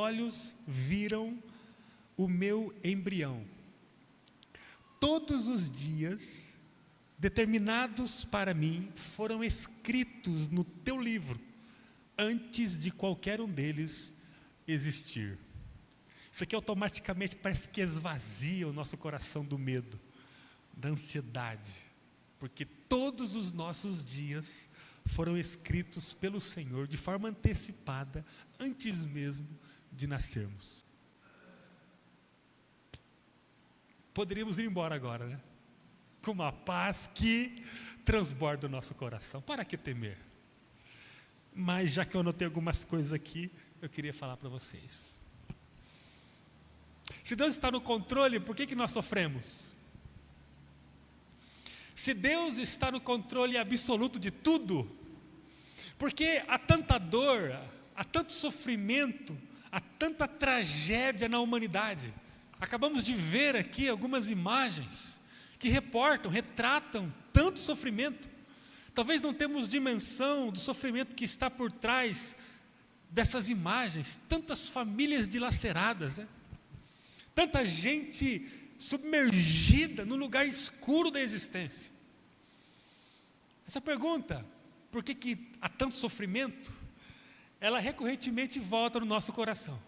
olhos viram o meu embrião. Todos os dias determinados para mim foram escritos no teu livro, antes de qualquer um deles existir. Isso aqui automaticamente parece que esvazia o nosso coração do medo, da ansiedade, porque todos os nossos dias foram escritos pelo Senhor de forma antecipada, antes mesmo de nascermos. Poderíamos ir embora agora, né? Com uma paz que transborda o nosso coração. Para que temer? Mas já que eu anotei algumas coisas aqui, eu queria falar para vocês. Se Deus está no controle, por que nós sofremos? Se Deus está no controle absoluto de tudo, por que há tanta dor, há tanto sofrimento, há tanta tragédia na humanidade? Acabamos de ver aqui algumas imagens que retratam tanto sofrimento. Talvez não temos dimensão do sofrimento que está por trás dessas imagens, tantas famílias dilaceradas, né? Tanta gente submergida no lugar escuro da existência. Essa pergunta, por que há tanto sofrimento, ela recorrentemente volta no nosso coração.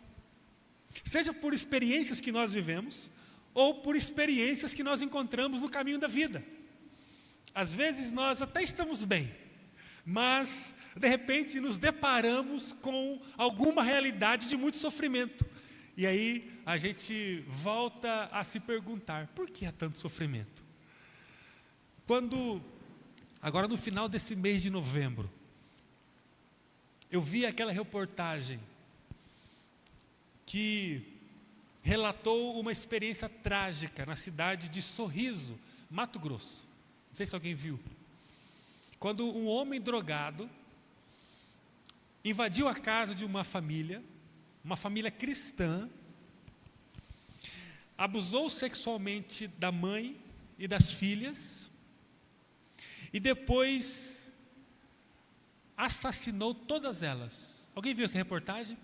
Seja por experiências que nós vivemos, ou por experiências que nós encontramos no caminho da vida. Às vezes nós até estamos bem, mas de repente nos deparamos com alguma realidade de muito sofrimento. E aí a gente volta a se perguntar, por que há tanto sofrimento? Agora no final desse mês de novembro, eu vi aquela reportagem que relatou uma experiência trágica na cidade de Sorriso, Mato Grosso. Não sei se alguém viu. Quando um homem drogado invadiu a casa de uma família cristã, abusou sexualmente da mãe e das filhas, e depois assassinou todas elas. Alguém viu essa reportagem?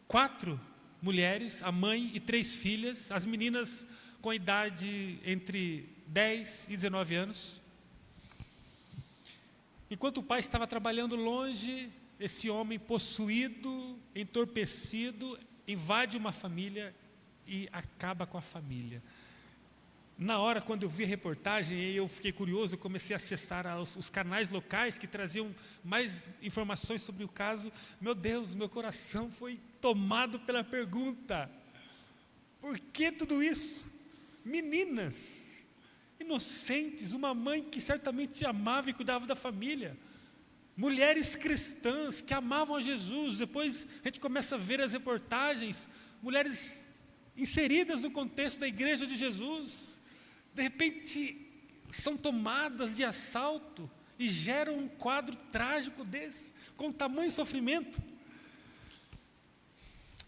4 mulheres, a mãe e 3 filhas, as meninas com idade entre 10 e 19 anos. Enquanto o pai estava trabalhando longe, esse homem possuído, entorpecido, invade uma família e acaba com a família. Na hora, quando eu vi a reportagem, eu fiquei curioso, eu comecei a acessar os canais locais que traziam mais informações sobre o caso. Meu Deus, meu coração foi tomado pela pergunta: por que tudo isso? Meninas, inocentes, uma mãe que certamente amava e cuidava da família, mulheres cristãs que amavam a Jesus. Depois a gente começa a ver as reportagens, mulheres inseridas no contexto da igreja de Jesus, de repente são tomadas de assalto e geram um quadro trágico desse, com tamanho sofrimento.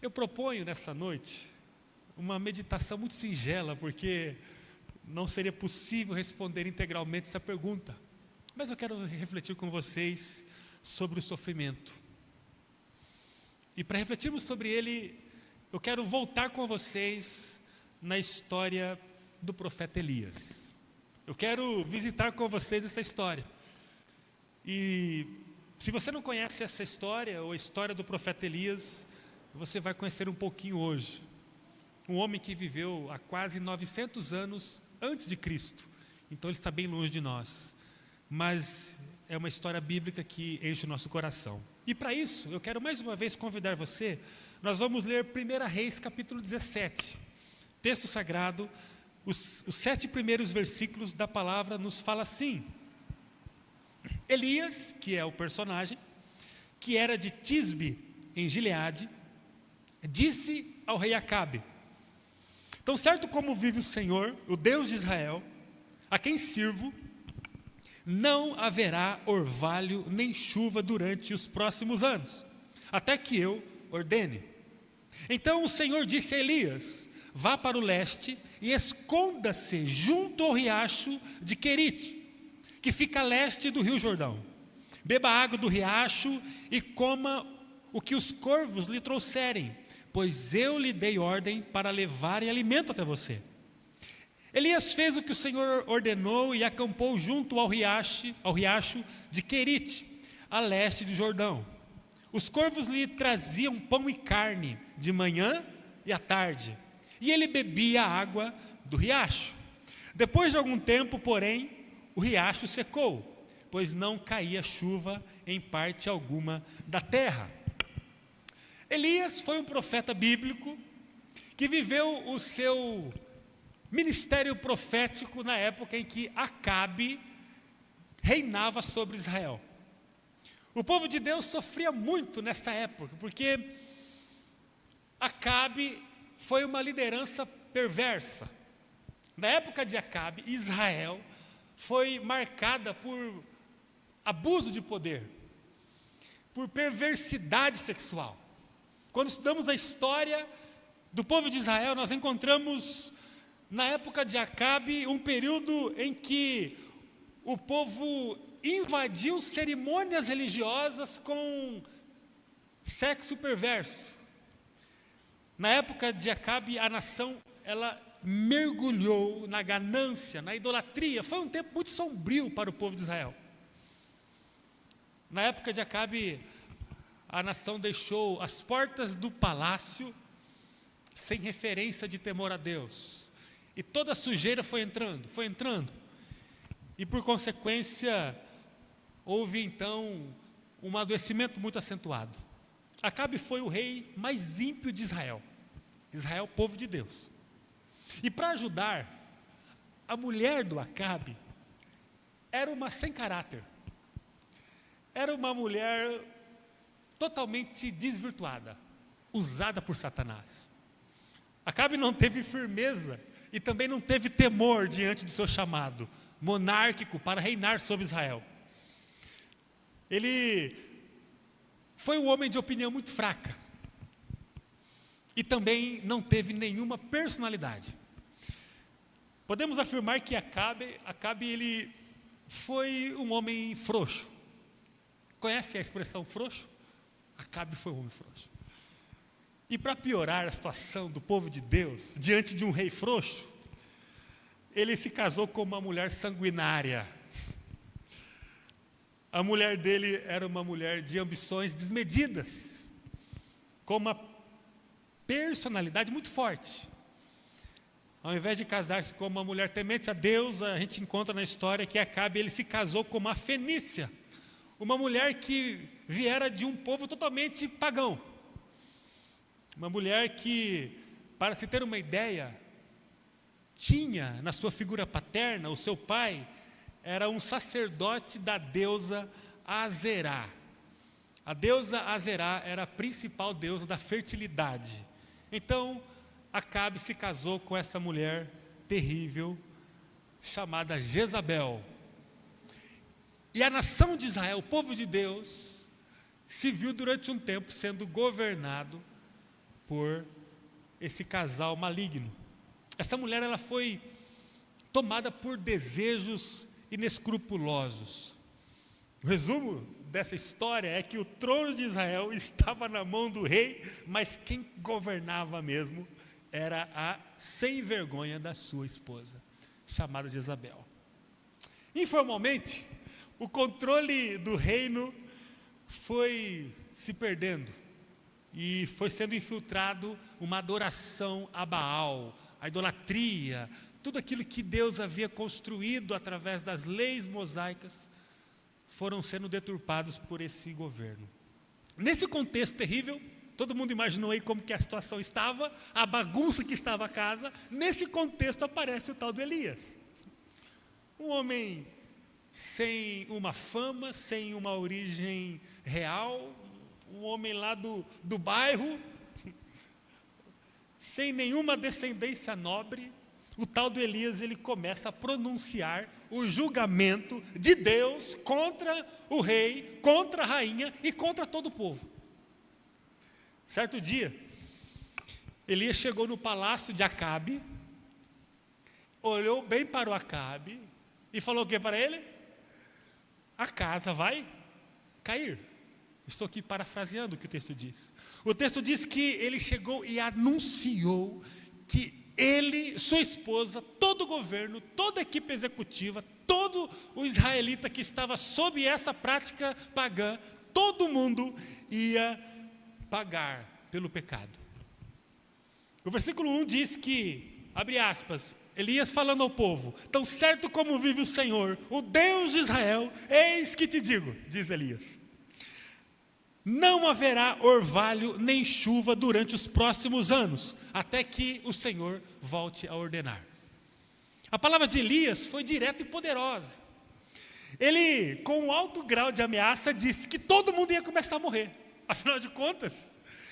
Eu proponho nessa noite uma meditação muito singela, porque não seria possível responder integralmente essa pergunta, mas eu quero refletir com vocês sobre o sofrimento. E para refletirmos sobre ele, eu quero voltar com vocês na história do profeta Elias. Eu quero visitar com vocês essa história. E se você não conhece essa história, ou a história do profeta Elias, você vai conhecer um pouquinho hoje. Um homem que viveu há quase 900 anos antes de Cristo. Então ele está bem longe de nós. Mas é uma história bíblica que enche o nosso coração. E para isso, eu quero mais uma vez convidar você. Nós vamos ler 1 Reis capítulo 17. Texto sagrado, os 7 primeiros versículos da palavra nos fala assim: Elias, que é o personagem, que era de Tisbe, em Gileade, disse ao rei Acabe: tão certo como vive o Senhor, o Deus de Israel, a quem sirvo, não haverá orvalho nem chuva durante os próximos anos, até que eu ordene. Então o Senhor disse a Elias: vá para o leste e esconda-se junto ao riacho de Querite, que fica a leste do rio Jordão. Beba água do riacho e coma o que os corvos lhe trouxerem, pois eu lhe dei ordem para levarem alimento até você. Elias fez o que o Senhor ordenou e acampou junto ao riacho de Querite, a leste do Jordão. Os corvos lhe traziam pão e carne de manhã e à tarde, e ele bebia a água do riacho. Depois de algum tempo, porém, o riacho secou, pois não caía chuva em parte alguma da terra. Elias foi um profeta bíblico que viveu o seu ministério profético na época em que Acabe reinava sobre Israel. O povo de Deus sofria muito nessa época, porque Acabe foi uma liderança perversa. Na época de Acabe, Israel foi marcada por abuso de poder, por perversidade sexual. Quando estudamos a história do povo de Israel, nós encontramos, na época de Acabe, um período em que o povo invadiu cerimônias religiosas com sexo perverso. Na época de Acabe, a nação, ela mergulhou na ganância, na idolatria. Foi um tempo muito sombrio para o povo de Israel. Na época de Acabe, a nação deixou as portas do palácio sem referência de temor a Deus. E toda a sujeira foi entrando. E por consequência, houve então um adoecimento muito acentuado. Acabe foi o rei mais ímpio de Israel. Israel, povo de Deus. E para ajudar, a mulher do Acabe era uma sem caráter. Era uma mulher totalmente desvirtuada, usada por Satanás. Acabe não teve firmeza e também não teve temor diante do seu chamado monárquico para reinar sobre Israel. Ele foi um homem de opinião muito fraca e também não teve nenhuma personalidade. Podemos afirmar que Acabe ele foi um homem frouxo. Conhece a expressão frouxo? Acabe foi um homem frouxo. E para piorar a situação do povo de Deus, diante de um rei frouxo, ele se casou com uma mulher sanguinária. A mulher dele era uma mulher de ambições desmedidas, com uma personalidade muito forte. Ao invés de casar-se com uma mulher temente a Deus, a gente encontra na história que Acabe ele se casou com uma fenícia, uma mulher que viera de um povo totalmente pagão. Uma mulher que, para se ter uma ideia, tinha na sua figura paterna, o seu pai era um sacerdote da deusa Azerá. A deusa Azerá era a principal deusa da fertilidade. Então, Acabe se casou com essa mulher terrível, chamada Jezabel. E a nação de Israel, o povo de Deus, se viu durante um tempo sendo governado por esse casal maligno. Essa mulher ela foi tomada por desejos inescrupulosos. O resumo dessa história é que o trono de Israel estava na mão do rei, mas quem governava mesmo era a sem vergonha da sua esposa, chamada Jezabel. Informalmente, o controle do reino foi se perdendo e foi sendo infiltrado uma adoração a Baal, a idolatria, tudo aquilo que Deus havia construído através das leis mosaicas foram sendo deturpados por esse governo. Nesse contexto terrível, todo mundo imaginou aí como que a situação estava, a bagunça que estava a casa. Nesse contexto aparece o tal do Elias. Um homem sem uma fama, sem uma origem real, um homem lá do bairro, sem nenhuma descendência nobre. O tal do Elias, ele começa a pronunciar o julgamento de Deus contra o rei, contra a rainha e contra todo o povo. Certo dia, Elias chegou no palácio de Acabe, olhou bem para o Acabe e falou o que para ele? A casa vai cair. Estou aqui parafraseando o que o texto diz. O texto diz que ele chegou e anunciou que ele, sua esposa, todo o governo, toda a equipe executiva, todo o israelita que estava sob essa prática pagã, todo mundo ia pagar pelo pecado. O versículo 1 diz que, abre aspas, Elias falando ao povo: tão certo como vive o Senhor, o Deus de Israel, eis que te digo, diz Elias, não haverá orvalho nem chuva durante os próximos anos, até que o Senhor volte a ordenar. A palavra de Elias foi direta e poderosa. Ele, com um alto grau de ameaça, disse que todo mundo ia começar a morrer. Afinal de contas,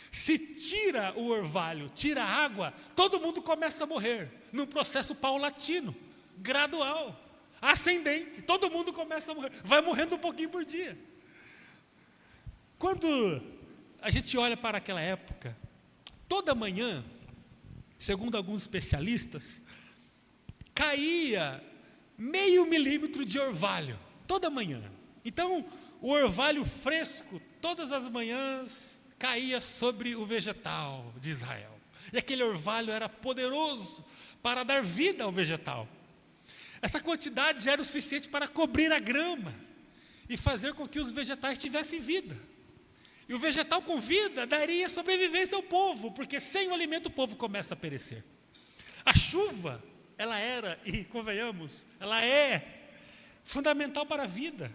se tira o orvalho, tira a água, todo mundo começa a morrer, num processo paulatino, gradual, ascendente. Todo mundo começa a morrer, vai morrendo um pouquinho por dia. Quando a gente olha para aquela época, toda manhã, segundo alguns especialistas, caía meio milímetro de orvalho, toda manhã. Então, o orvalho fresco, todas as manhãs, caía sobre o vegetal de Israel. E aquele orvalho era poderoso para dar vida ao vegetal. Essa quantidade já era o suficiente para cobrir a grama e fazer com que os vegetais tivessem vida. E o vegetal com vida daria sobrevivência ao povo, porque sem o alimento o povo começa a perecer. A chuva, ela era, e convenhamos, ela é fundamental para a vida.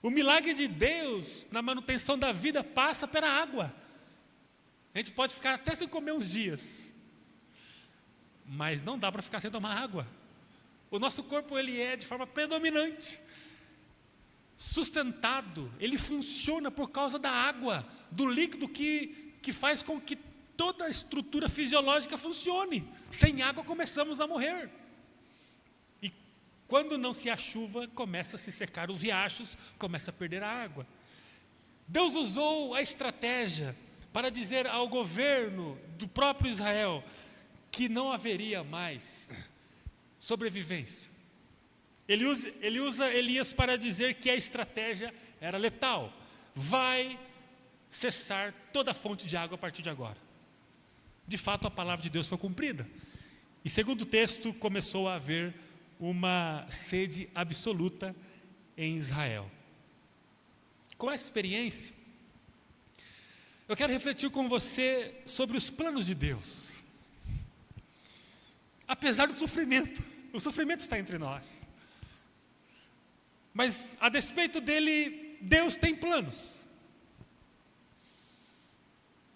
O milagre de Deus na manutenção da vida passa pela água. A gente pode ficar até sem comer uns dias, mas não dá para ficar sem tomar água. O nosso corpo, ele é de forma predominante sustentado, ele funciona por causa da água, do líquido que faz com que toda a estrutura fisiológica funcione. Sem água começamos a morrer. E quando não se há chuva, começa a se secar os riachos, começa a perder a água. Deus usou a estratégia para dizer ao governo do próprio Israel que não haveria mais sobrevivência. Ele usa Elias para dizer que a estratégia era letal. Vai cessar toda a fonte de água a partir de agora. De fato, a palavra de Deus foi cumprida. E segundo o texto, começou a haver uma sede absoluta em Israel. Com essa experiência, eu quero refletir com você sobre os planos de Deus. Apesar do sofrimento, o sofrimento está entre nós. Mas, a despeito dele, Deus tem planos.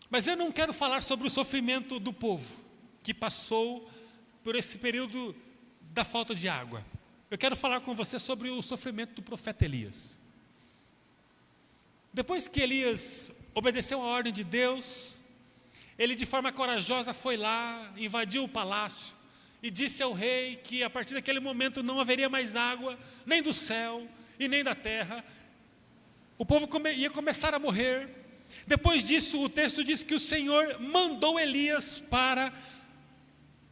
Mas eu não quero falar sobre o sofrimento do povo, que passou por esse período da falta de água. Eu quero falar com você sobre o sofrimento do profeta Elias. Depois que Elias obedeceu a ordem de Deus, ele de forma corajosa foi lá, invadiu o palácio, e disse ao rei que a partir daquele momento não haveria mais água, nem do céu e nem da terra. O povo ia começar a morrer. Depois disso, o texto diz que o Senhor mandou Elias para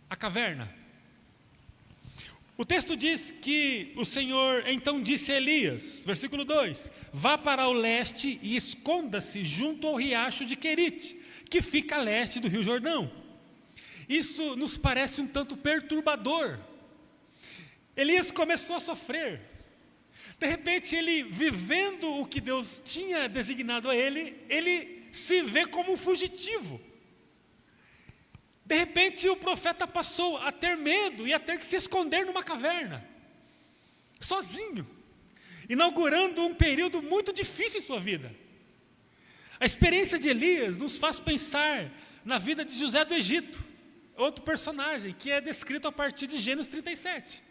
a caverna. O texto diz que o Senhor então disse a Elias, versículo 2: vá para o leste e esconda-se junto ao riacho de Querite, que fica a leste do rio Jordão. Isso nos parece um tanto perturbador. Elias começou a sofrer. De repente, ele, vivendo o que Deus tinha designado a ele, ele se vê como um fugitivo. De repente, o profeta passou a ter medo e a ter que se esconder numa caverna, sozinho, inaugurando um período muito difícil em sua vida. A experiência de Elias nos faz pensar na vida de José do Egito, outro personagem que é descrito a partir de Gênesis 37.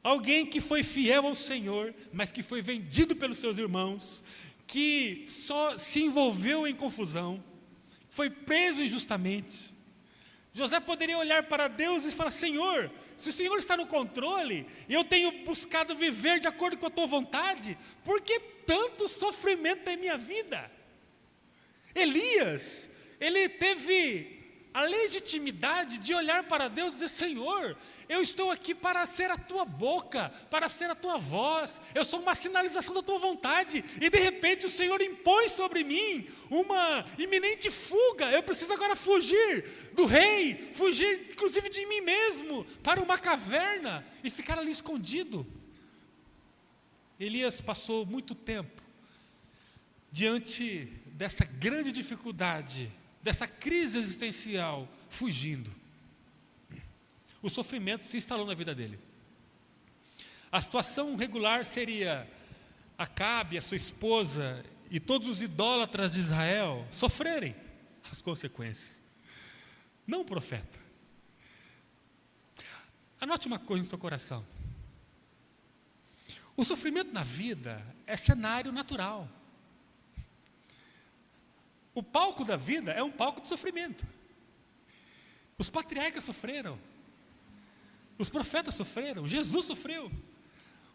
Alguém que foi fiel ao Senhor, mas que foi vendido pelos seus irmãos, que só se envolveu em confusão, foi preso injustamente. José poderia olhar para Deus e falar: Senhor, se o Senhor está no controle, e eu tenho buscado viver de acordo com a tua vontade, por que tanto sofrimento em minha vida? Elias, ele teve a legitimidade de olhar para Deus e dizer: Senhor, eu estou aqui para ser a tua boca, para ser a tua voz, eu sou uma sinalização da tua vontade, e de repente o Senhor impõe sobre mim uma iminente fuga. Eu preciso agora fugir do rei, fugir inclusive de mim mesmo, para uma caverna e ficar ali escondido. Elias passou muito tempo diante dessa grande dificuldade, dessa crise existencial, fugindo. O sofrimento se instalou na vida dele. A situação regular seria Acabe, a sua esposa e todos os idólatras de Israel sofrerem as consequências, não o profeta. Anote uma coisa no seu coração: o sofrimento na vida é cenário natural. O palco da vida é um palco de sofrimento. Os patriarcas sofreram, os profetas sofreram, Jesus sofreu,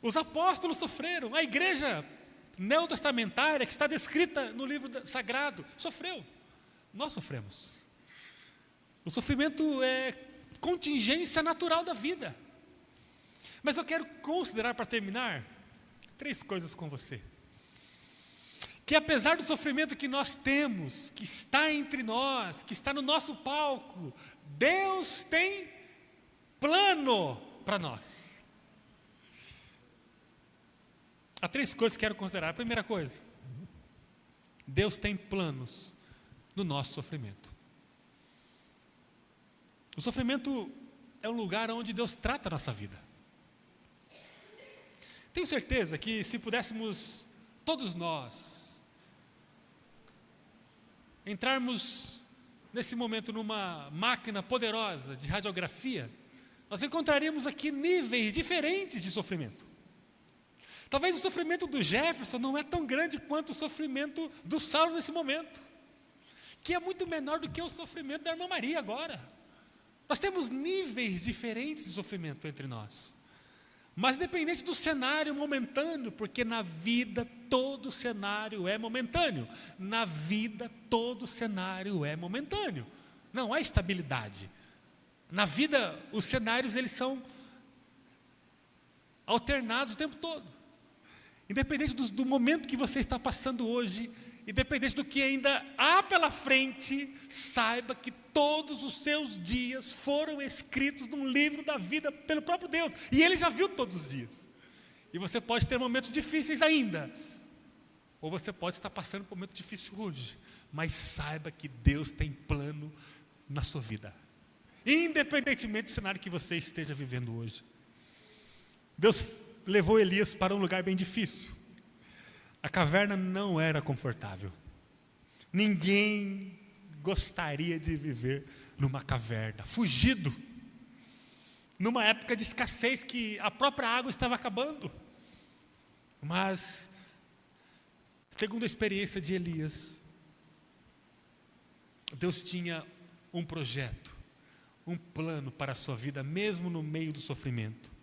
os apóstolos sofreram, a igreja neotestamentária que está descrita no livro sagrado sofreu, nós sofremos. O sofrimento é contingência natural da vida. Mas eu quero considerar, para terminar, 3 coisas com você. Que apesar do sofrimento que nós temos, que está entre nós, que está no nosso palco, Deus tem plano para nós. Há 3 coisas que quero considerar. A primeira coisa: Deus tem planos no nosso sofrimento. O sofrimento é um lugar onde Deus trata a nossa vida. Tenho certeza que se pudéssemos, todos nós, entrarmos nesse momento numa máquina poderosa de radiografia, nós encontraríamos aqui níveis diferentes de sofrimento. Talvez o sofrimento do Jefferson não é tão grande quanto o sofrimento do Saulo nesse momento, que é muito menor do que o sofrimento da irmã Maria agora. Nós temos níveis diferentes de sofrimento entre nós, mas independente do cenário momentâneo, porque na vida todo cenário é momentâneo. Na vida todo cenário é momentâneo. Não há estabilidade. Na vida os cenários eles são alternados o tempo todo. Independente do momento que você está passando hoje, independente do que ainda há pela frente, saiba que todos os seus dias foram escritos num livro da vida pelo próprio Deus, e Ele já viu todos os dias. E você pode ter momentos difíceis ainda, ou você pode estar passando por um momento difícil hoje, mas saiba que Deus tem plano na sua vida, independentemente do cenário que você esteja vivendo hoje. Deus levou Elias para um lugar bem difícil. A caverna não era confortável. Ninguém gostaria de viver numa caverna, fugido, numa época de escassez que a própria água estava acabando. Mas, segundo a experiência de Elias, Deus tinha um projeto, um plano para a sua vida, mesmo no meio do sofrimento.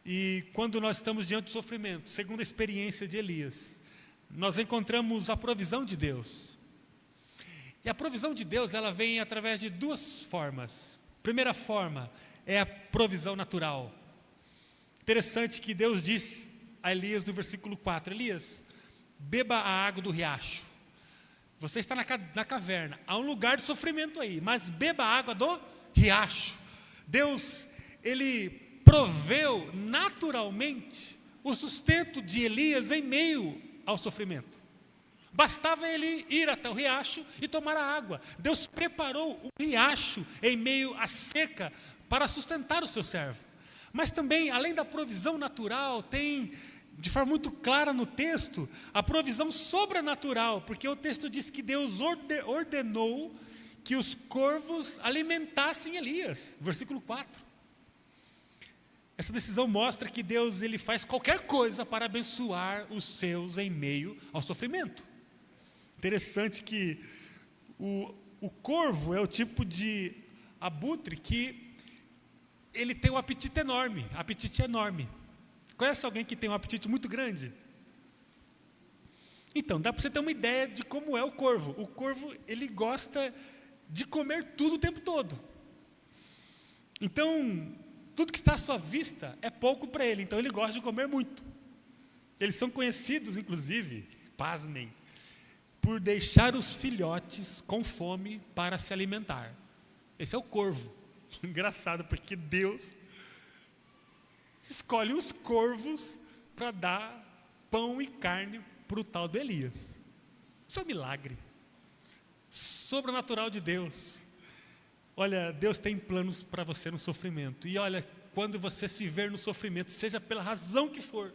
E quando nós estamos diante do sofrimento, segundo a experiência de Elias, nós encontramos a provisão de Deus. E a provisão de Deus, ela vem através de 2 formas. A primeira forma é a provisão natural. Interessante que Deus diz a Elias no versículo 4, Elias, beba a água do riacho. Você está na caverna, há um lugar de sofrimento aí, mas beba a água do riacho. Deus, Ele proveu naturalmente o sustento de Elias em meio ao sofrimento. Bastava ele ir até o riacho e tomar a água. Deus preparou o riacho em meio à seca para sustentar o seu servo. Mas também, além da provisão natural, tem, de forma muito clara no texto, a provisão sobrenatural, porque o texto diz que Deus ordenou que os corvos alimentassem Elias, versículo 4. Essa decisão mostra que Deus ele faz qualquer coisa para abençoar os seus em meio ao sofrimento. Interessante que o corvo é o tipo de abutre que ele tem um apetite enorme, Conhece alguém que tem um apetite muito grande? Então, dá para você ter uma ideia de como é o corvo. O corvo, ele gosta de comer tudo o tempo todo. Então, tudo que está à sua vista é pouco para ele. Então, ele gosta de comer muito. Eles são conhecidos, inclusive, pasmem, por deixar os filhotes com fome para se alimentar. Esse é o corvo. Engraçado, porque Deus escolhe os corvos para dar pão e carne para o tal do Elias. Isso é um milagre sobrenatural de Deus. Olha, Deus tem planos para você no sofrimento. E olha, quando você se ver no sofrimento, seja pela razão que for,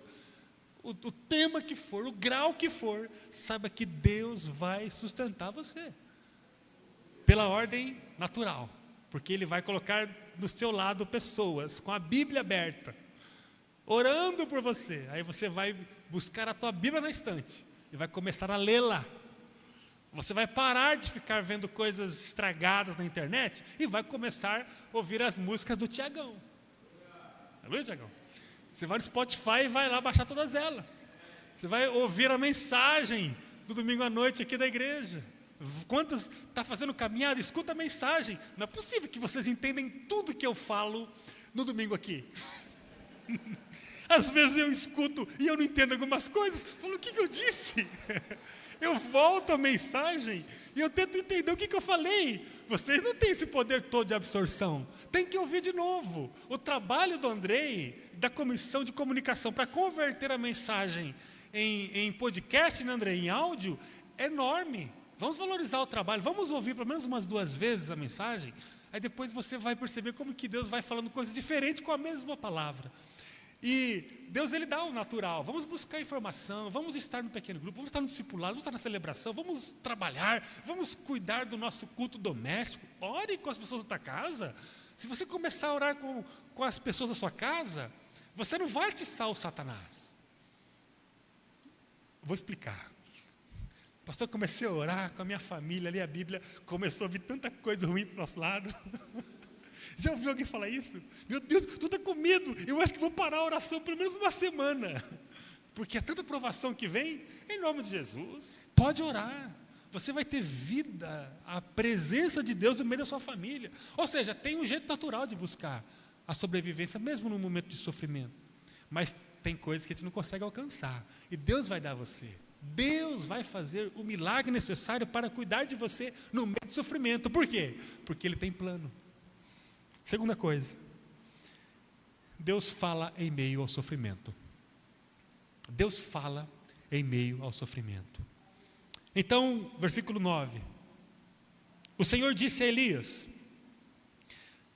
o tema que for, o grau que for, saiba que Deus vai sustentar você. Pela ordem natural. Porque Ele vai colocar do seu lado pessoas com a Bíblia aberta, orando por você. Aí você vai buscar a tua Bíblia na estante e vai começar a lê-la. Você vai parar de ficar vendo coisas estragadas na internet e vai começar a ouvir as músicas do Tiagão. Aleluia, Tiagão? Você vai no Spotify e vai lá baixar todas elas. Você vai ouvir a mensagem do domingo à noite aqui da igreja. Quantos está fazendo caminhada? Escuta a mensagem. Não é possível que vocês entendem tudo que eu falo no domingo aqui. Às vezes eu escuto e eu não entendo algumas coisas. Falo, o que eu disse? Eu volto a mensagem e eu tento entender o que eu falei. Vocês não têm esse poder todo de absorção. Tem que ouvir de novo. O trabalho do Andrei, da comissão de comunicação, para converter a mensagem em podcast, né, Andrei, em áudio, é enorme. Vamos valorizar o trabalho. Vamos ouvir pelo menos umas 2 vezes a mensagem. Aí depois você vai perceber como que Deus vai falando coisas diferentes com a mesma palavra. E Deus, Ele dá o natural. Vamos buscar informação, vamos estar no pequeno grupo, vamos estar no discipulado, vamos estar na celebração, vamos trabalhar, vamos cuidar do nosso culto doméstico. Ore com as pessoas da tua casa. Se você começar a orar com as pessoas da sua casa, você não vai atiçar o Satanás. Vou explicar. Pastor, comecei a orar com a minha família, ali a Bíblia, começou a vir tanta coisa ruim para o nosso lado. Já ouviu alguém falar isso? Meu Deus, tu está com medo, eu acho que vou parar a oração pelo menos uma semana. Porque é tanta provação que vem, em nome de Jesus, pode orar. Você vai ter vida, a presença de Deus no meio da sua família. Ou seja, tem um jeito natural de buscar a sobrevivência, mesmo no momento de sofrimento. Mas tem coisas que a gente não consegue alcançar. E Deus vai dar a você. Deus vai fazer o milagre necessário para cuidar de você no meio do sofrimento. Por quê? Porque Ele tem plano. Segunda coisa, Deus fala em meio ao sofrimento. Deus fala em meio ao sofrimento. Então, versículo 9. O Senhor disse a Elias: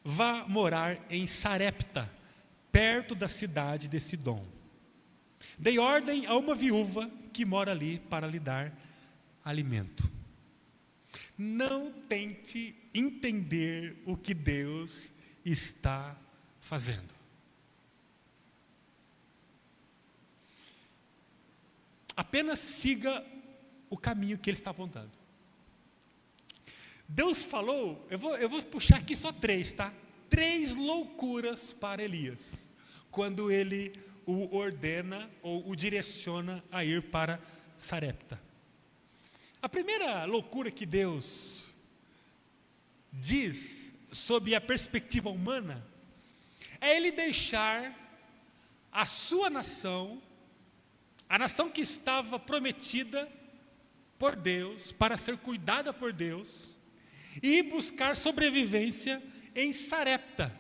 vá morar em Sarepta, perto da cidade de Sidom. Dei ordem a uma viúva que mora ali para lhe dar alimento. Não tente entender o que Deus está fazendo. Apenas siga o caminho que Ele está apontando. Deus falou, eu vou puxar aqui só 3, tá? 3 loucuras para Elias, quando Ele o ordena ou o direciona a ir para Sarepta. A primeira loucura que Deus diz sob a perspectiva humana, é Ele deixar a sua nação, a nação que estava prometida por Deus, para ser cuidada por Deus, e ir buscar sobrevivência em Sarepta,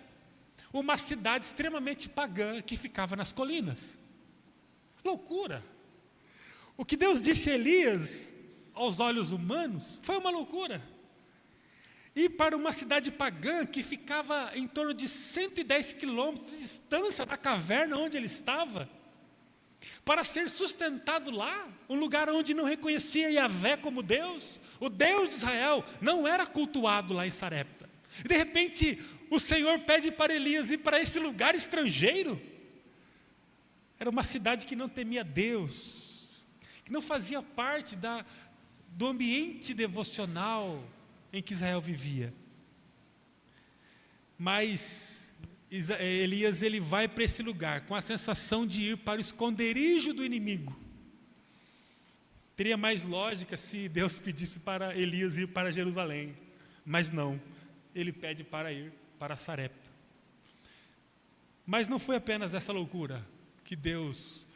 uma cidade extremamente pagã que ficava nas colinas. Loucura! O que Deus disse a Elias, aos olhos humanos, foi uma loucura. E para uma cidade pagã que ficava em torno de 110 quilômetros de distância da caverna onde ele estava, para ser sustentado lá, um lugar onde não reconhecia Yahvé como Deus, o Deus de Israel não era cultuado lá em Sarepta. E de repente o Senhor pede para Elias ir para esse lugar estrangeiro. Era uma cidade que não temia Deus, que não fazia parte do ambiente devocional em que Israel vivia. Mas Elias, ele vai para esse lugar com a sensação de ir para o esconderijo do inimigo. Teria mais lógica se Deus pedisse para Elias ir para Jerusalém. Mas não, ele pede para ir para Sarepta. Mas não foi apenas essa loucura que Deus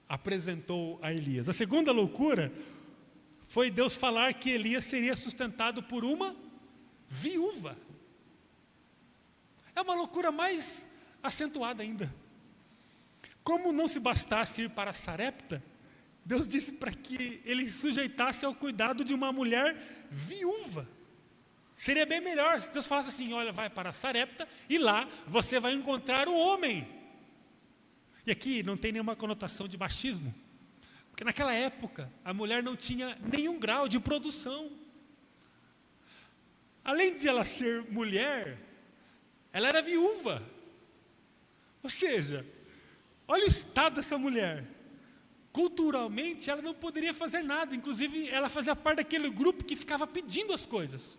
apresentou a Elias. A segunda loucura foi Deus falar que Elias seria sustentado por uma viúva. É uma loucura mais acentuada ainda. Como não se bastasse ir para Sarepta, Deus disse para que ele se sujeitasse ao cuidado de uma mulher viúva. Seria bem melhor se Deus falasse assim: olha, vai para Sarepta e lá você vai encontrar um homem. E aqui não tem nenhuma conotação de machismo, porque naquela época a mulher não tinha nenhum grau de produção. Além de ela ser mulher, ela era viúva. Ou seja, olha o estado dessa mulher. Culturalmente ela não poderia fazer nada, inclusive ela fazia parte daquele grupo que ficava pedindo as coisas.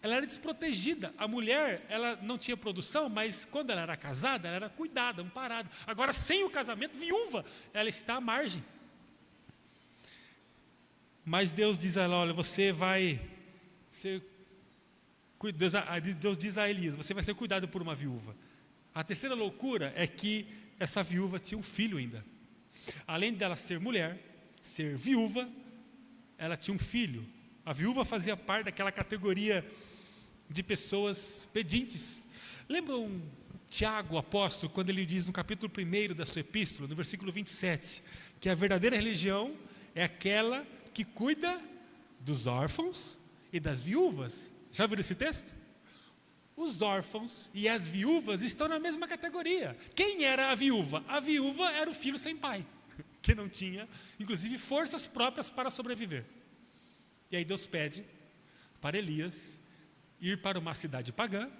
Ela era desprotegida. A mulher, ela não tinha produção, mas quando ela era casada, ela era cuidada, amparada. Agora, sem o casamento, viúva, ela está à margem. Mas Deus diz a ela: olha, você vai ser... Deus diz a Elias: você vai ser cuidado por uma viúva. A terceira loucura é que essa viúva tinha um filho ainda. Além dela ser mulher, ser viúva, ela tinha um filho. A viúva fazia parte daquela categoria de pessoas pedintes. Lembram Tiago, o apóstolo, quando ele diz no capítulo 1 da sua epístola, no versículo 27, que a verdadeira religião é aquela que cuida dos órfãos e das viúvas. Já viram esse texto? Os órfãos e as viúvas estão na mesma categoria. Quem era a viúva? A viúva era o filho sem pai, que não tinha, inclusive, forças próprias para sobreviver. E aí Deus pede para Elias ir para uma cidade pagã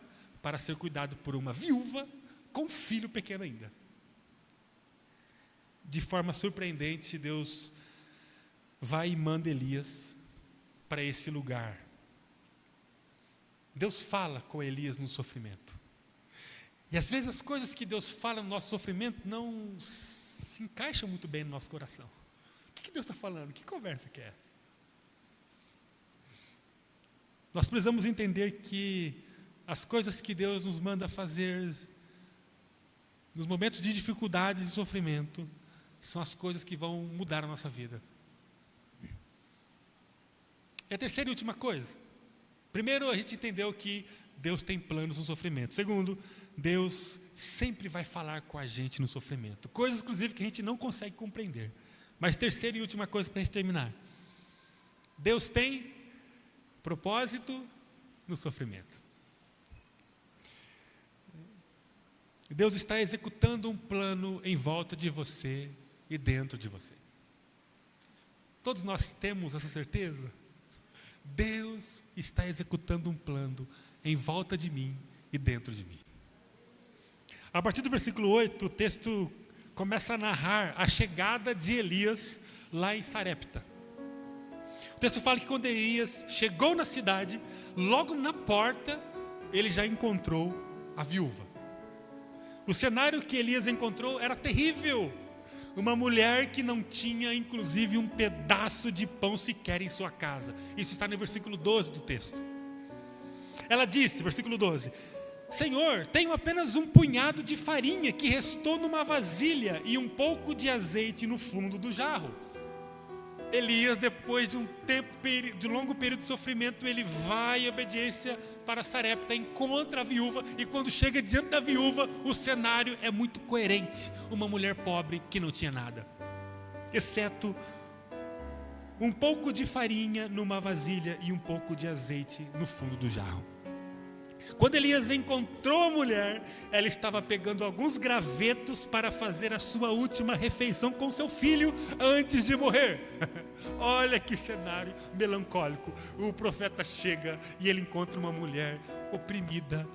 para ser cuidado por uma viúva com um filho pequeno ainda. De forma surpreendente, Deus vai e manda Elias para esse lugar. Deus fala com Elias no sofrimento. E às vezes as coisas que Deus fala no nosso sofrimento não se encaixam muito bem no nosso coração. O que Deus está falando? Que conversa que é essa? Nós precisamos entender que as coisas que Deus nos manda fazer nos momentos de dificuldades e sofrimento são as coisas que vão mudar a nossa vida. E a terceira e última coisa. Primeiro, a gente entendeu que Deus tem planos no sofrimento. Segundo, Deus sempre vai falar com a gente no sofrimento. Coisas, inclusive, que a gente não consegue compreender. Mas terceira e última coisa para a gente terminar. Deus tem propósito no sofrimento. Deus está executando um plano em volta de você e dentro de você. Todos nós temos essa certeza? Deus está executando um plano em volta de mim e dentro de mim. A partir do versículo 8, o texto começa a narrar a chegada de Elias lá em Sarepta. O texto fala que quando Elias chegou na cidade, logo na porta, ele já encontrou a viúva. O cenário que Elias encontrou era terrível. Uma mulher que não tinha, inclusive, um pedaço de pão sequer em sua casa. Isso está no versículo 12 do texto. Ela disse, versículo 12: Senhor, tenho apenas um punhado de farinha que restou numa vasilha e um pouco de azeite no fundo do jarro. Elias, depois de de um longo período de sofrimento, ele vai em obediência para Sarepta, encontra a viúva, e quando chega diante da viúva, o cenário é muito coerente. Uma mulher pobre que não tinha nada, exceto um pouco de farinha numa vasilha e um pouco de azeite no fundo do jarro. Quando Elias encontrou a mulher, ela estava pegando alguns gravetos para fazer a sua última refeição com seu filho antes de morrer. Olha que cenário melancólico. O profeta chega e ele encontra uma mulher oprimida,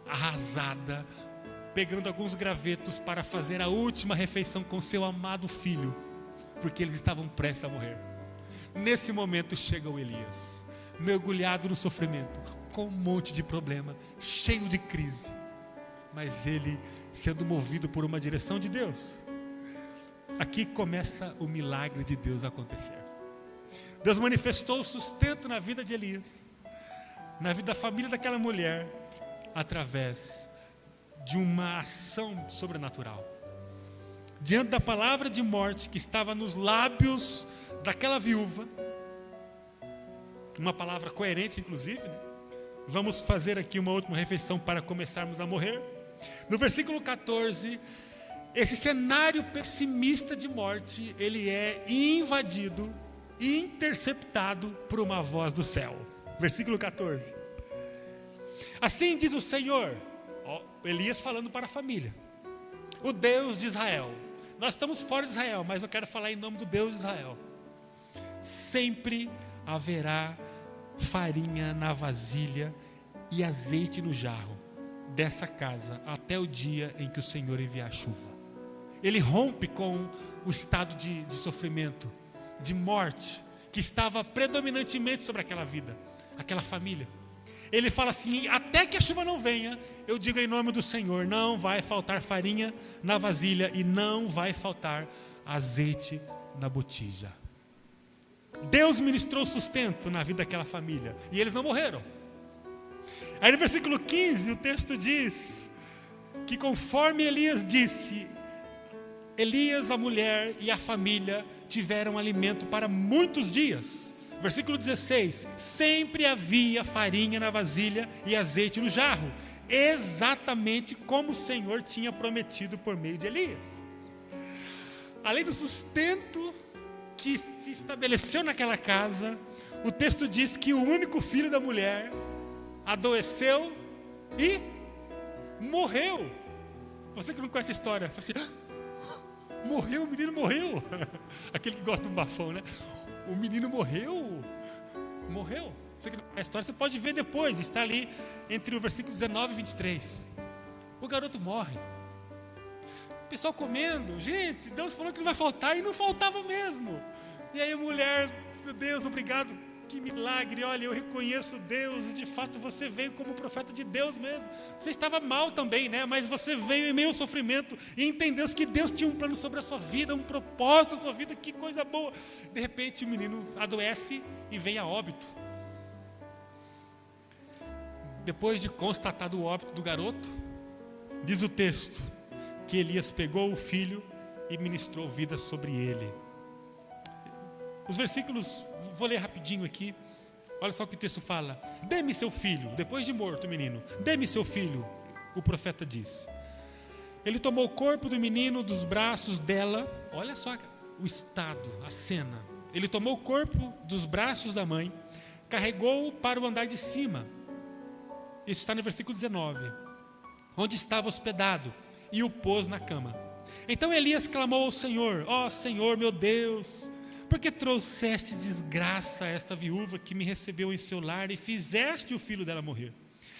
arrasada, pegando alguns gravetos para fazer a última refeição com seu amado filho, porque eles estavam prestes a morrer. Nesse momento chega o Elias, mergulhado no sofrimento, com um monte de problema, cheio de crise, mas ele sendo movido por uma direção de Deus. Aqui começa o milagre de Deus a acontecer. Deus manifestou o sustento na vida de Elias, na vida da família daquela mulher, através de uma ação sobrenatural. Diante da palavra de morte que estava nos lábios daquela viúva, uma palavra coerente inclusive, né? Vamos fazer aqui uma última refeição para começarmos a morrer. No versículo 14, esse cenário pessimista de morte, ele é invadido, interceptado por uma voz do céu. Versículo 14. Assim diz o Senhor, Elias falando para a família, o Deus de Israel. Nós estamos fora de Israel, mas eu quero falar em nome do Deus de Israel. Sempre haverá farinha na vasilha e azeite no jarro dessa casa até o dia em que o Senhor enviar a chuva. Ele rompe com o estado de sofrimento, de morte, que estava predominantemente sobre aquela vida, aquela família. Ele fala assim, até que a chuva não venha, eu digo em nome do Senhor, não vai faltar farinha na vasilha e não vai faltar azeite na botija. Deus ministrou sustento na vida daquela família e eles não morreram. Aí no versículo 15 o texto diz que conforme Elias disse, Elias, a mulher e a família tiveram alimento para muitos dias. Versículo 16, sempre havia farinha na vasilha e azeite no jarro, exatamente como o Senhor tinha prometido por meio de Elias. Além do sustento que se estabeleceu naquela casa, o texto diz que o único filho da mulher adoeceu e morreu. Você que não conhece a história, fala assim, morreu, o menino morreu. Aquele que gosta do bafão, né? O menino morreu. Você que não conhece a história, você pode ver depois, está ali entre o versículo 19 e 23. O garoto morre. O pessoal comendo, gente, Deus falou que não vai faltar e não faltava mesmo. E aí a mulher, meu Deus, obrigado, que milagre, olha, eu reconheço Deus, de fato você veio como profeta de Deus mesmo. Você estava mal também, né? Mas você veio em meio ao sofrimento e entendeu que Deus tinha um plano sobre a sua vida, um propósito na sua vida, que coisa boa. De repente o menino adoece e vem a óbito. Depois de constatado o óbito do garoto, diz o texto que Elias pegou o filho e ministrou vida sobre ele. Os versículos, vou ler rapidinho aqui. Olha só o que o texto fala. Dê-me seu filho, depois de morto o menino. Dê-me seu filho, o profeta diz. Ele tomou o corpo do menino dos braços dela. Olha só o estado, a cena. Ele tomou o corpo dos braços da mãe, carregou-o para o andar de cima. Isso está no versículo 19. Onde estava hospedado, e o pôs na cama. Então Elias clamou ao Senhor, ó Senhor meu Deus, por que trouxeste desgraça a esta viúva que me recebeu em seu lar e fizeste o filho dela morrer?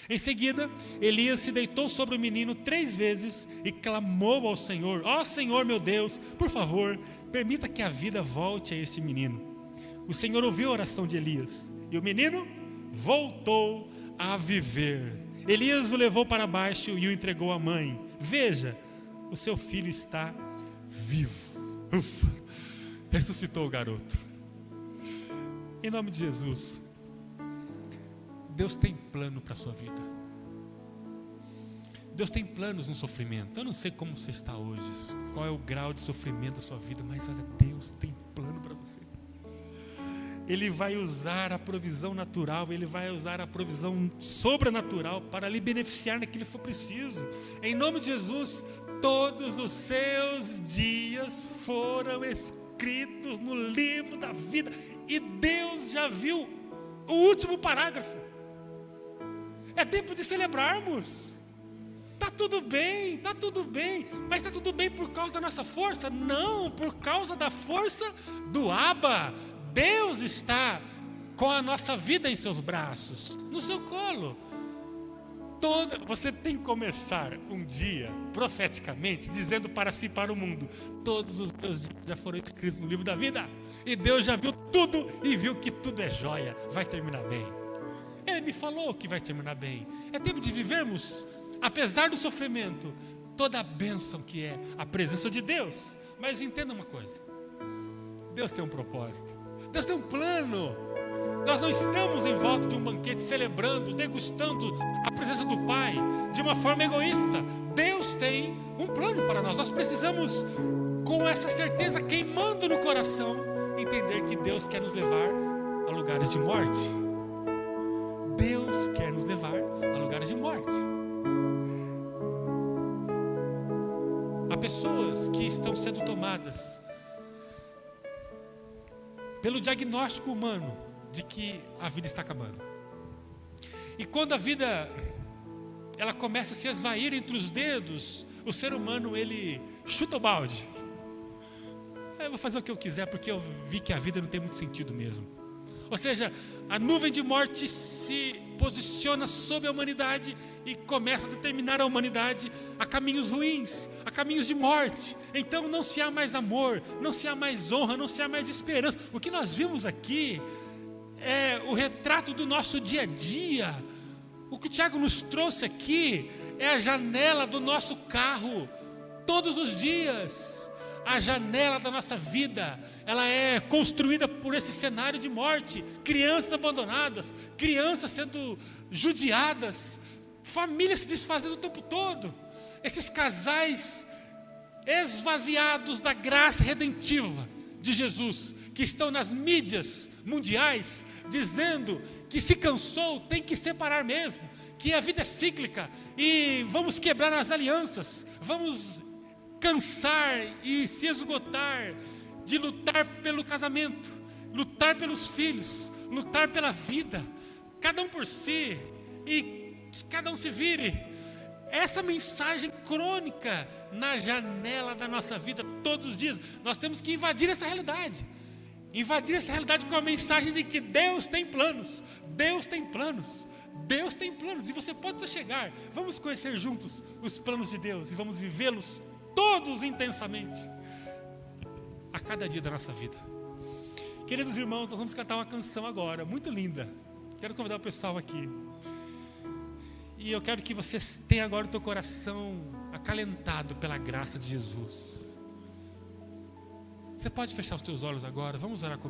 Em seguida, Elias se deitou sobre o menino 3 vezes e clamou ao Senhor, ó Senhor meu Deus, por favor, permita que a vida volte a este menino. O Senhor ouviu a oração de Elias e o menino voltou a viver. Elias o levou para baixo e o entregou à mãe. Veja, o seu filho está vivo. Ufa, ressuscitou o garoto. Em nome de Jesus, Deus tem plano para a sua vida. Deus tem planos no sofrimento. Eu não sei como você está hoje, qual é o grau de sofrimento da sua vida, mas olha, Deus tem plano para você. Ele vai usar a provisão natural, Ele vai usar a provisão sobrenatural para lhe beneficiar naquilo que for preciso. Em nome de Jesus, todos os seus dias foram escritos no livro da vida. E Deus já viu o último parágrafo. É tempo de celebrarmos. Está tudo bem, mas está tudo bem por causa da nossa força? Não, por causa da força do Abba. Deus está com a nossa vida em seus braços, no seu colo. Você tem que começar um dia, profeticamente, dizendo para si, para o mundo, todos os meus dias já foram escritos no livro da vida. E Deus já viu tudo e viu que tudo é joia, vai terminar bem. Ele me falou que vai terminar bem. É tempo de vivermos, apesar do sofrimento, toda a bênção que é a presença de Deus. Mas entenda uma coisa, Deus tem um propósito, Deus tem um plano. Nós não estamos em volta de um banquete celebrando, degustando a presença do Pai de uma forma egoísta. Deus tem um plano para nós. Nós precisamos, com essa certeza queimando no coração, entender que Deus quer nos levar a lugares de morte. Deus quer nos levar a lugares de morte. Há pessoas que estão sendo tomadas pelo diagnóstico humano de que a vida está acabando. E quando a vida ela começa a se esvair entre os dedos, o ser humano ele chuta o balde. Eu vou fazer o que eu quiser porque eu vi que a vida não tem muito sentido mesmo. Ou seja, a nuvem de morte se posiciona sobre a humanidade e começa a determinar a humanidade a caminhos ruins, a caminhos de morte. Então não se há mais amor, não se há mais honra, não se há mais esperança. O que nós vimos aqui é o retrato do nosso dia a dia. O que o Tiago nos trouxe aqui é a janela do nosso carro, todos os dias. A janela da nossa vida, ela é construída por esse cenário de morte. Crianças abandonadas, crianças sendo judiadas, famílias se desfazendo o tempo todo. Esses casais esvaziados da graça redentiva de Jesus, que estão nas mídias mundiais, dizendo que se cansou, tem que separar mesmo, que a vida é cíclica e vamos quebrar as alianças, vamos cansar e se esgotar de lutar pelo casamento, lutar pelos filhos, lutar pela vida, cada um por si, e que cada um se vire. Essa mensagem crônica na janela da nossa vida todos os dias. Nós temos que invadir essa realidade. Invadir essa realidade com a mensagem de que Deus tem planos. Deus tem planos. Deus tem planos e você pode chegar. Vamos conhecer juntos os planos de Deus e vamos vivê-los todos intensamente a cada dia da nossa vida. Queridos irmãos, nós vamos cantar uma canção agora, muito linda. Quero convidar o pessoal aqui. E eu quero que você tenha agora o teu coração acalentado pela graça de Jesus. Você pode fechar os teus olhos agora, vamos orar comigo.